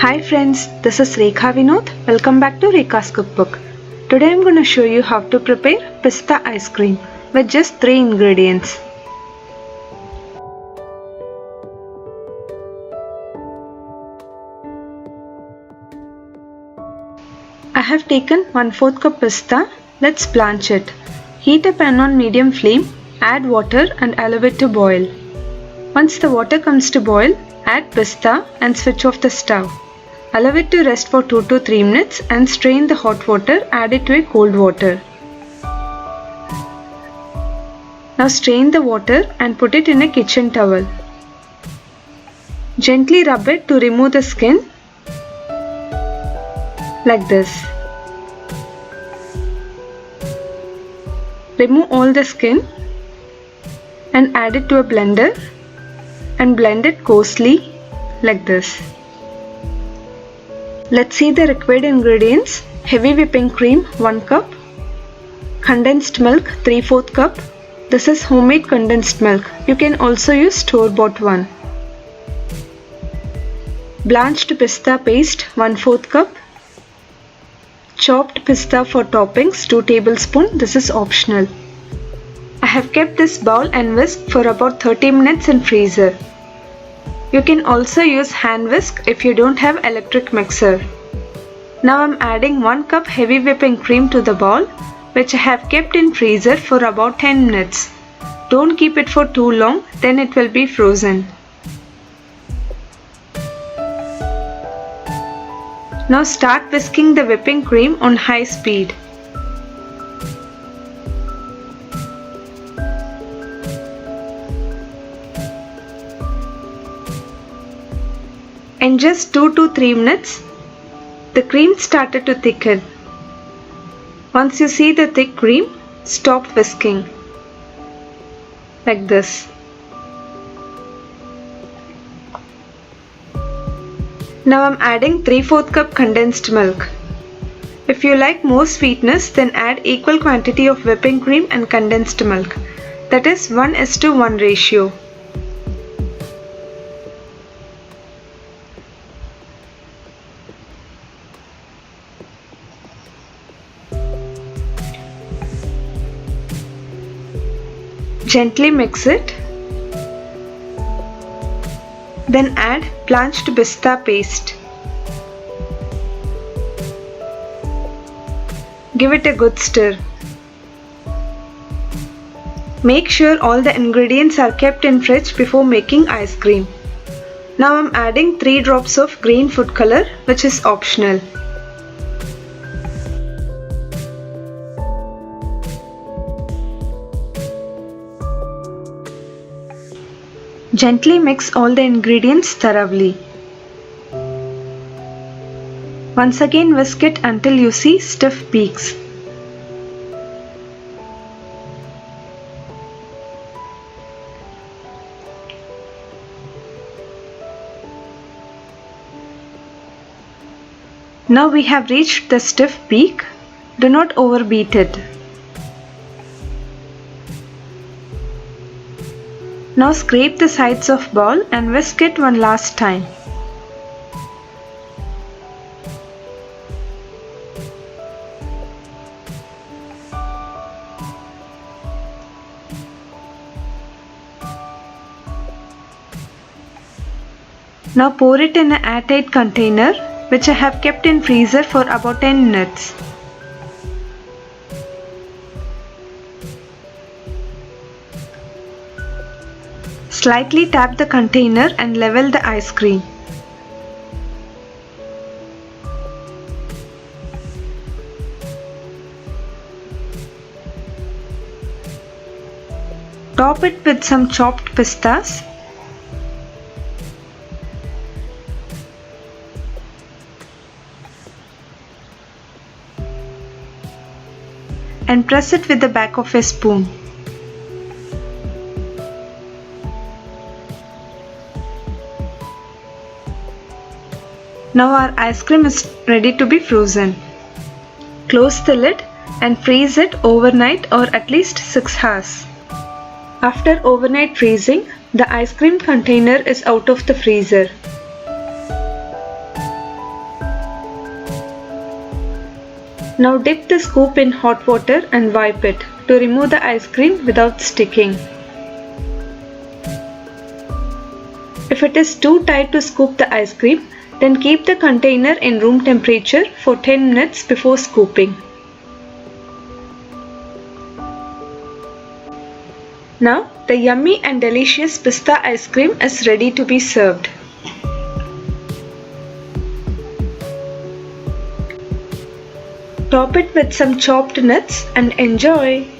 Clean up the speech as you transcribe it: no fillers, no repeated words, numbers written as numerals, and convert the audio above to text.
Hi friends, this is Rekha Vinod. Welcome back to Rekha's Cookbook. Today I am going to show you how to prepare pista ice cream with just 3 ingredients. I have taken 1/4 cup pista. Let's blanch it. Heat a pan on medium flame, add water and allow it to boil. Once the water comes to boil, add pista and switch off the stove. Allow it to rest for 2 to 3 minutes and strain the hot water, add it to a cold water. Now strain the water and put it in a kitchen towel. Gently rub it to remove the skin, like this. Remove all the skin and add it to a blender and blend it coarsely, like this. Let's see the required ingredients. Heavy whipping cream 1 cup, condensed milk 3/4 cup. This is homemade condensed milk. You can also use store-bought one. Blanched pista paste 1/4 cup. Chopped pista for toppings 2 tablespoons. This is optional. I have kept this bowl and whisk for about 30 minutes in freezer. You can also use hand whisk if you don't have electric mixer. Now I am adding 1 cup heavy whipping cream to the bowl, which I have kept in freezer for about 10 minutes. Don't keep it for too long, then it will be frozen. Now start whisking the whipping cream on high speed. In just 2 to 3 minutes, the cream started to thicken. Once you see the thick cream, stop whisking, like this. Now I am adding 3/4 cup condensed milk. If you like more sweetness, then add equal quantity of whipping cream and condensed milk. That is 1:1 ratio. Gently mix it. Then add blanched pista paste. Give it a good stir. Make sure all the ingredients are kept in fridge before making ice cream. Now I am adding 3 drops of green food color, which is optional. Gently mix all the ingredients thoroughly. Once again whisk it until you see stiff peaks. Now we have reached the stiff peak. Do not overbeat it. Now scrape the sides of bowl and whisk it one last time. Now pour it in an airtight container, which I have kept in freezer for about 10 minutes. Slightly tap the container and level the ice cream. Top it with some chopped pistas. And press it with the back of a spoon. Now our ice cream is ready to be frozen. Close the lid and freeze it overnight or at least 6 hours. After overnight freezing, the ice cream container is out of the freezer. Now dip the scoop in hot water and wipe it to remove the ice cream without sticking. If it is too tight to scoop the ice cream, then keep the container in room temperature for 10 minutes before scooping. Now the yummy and delicious pista ice cream is ready to be served. Top it with some chopped nuts and enjoy!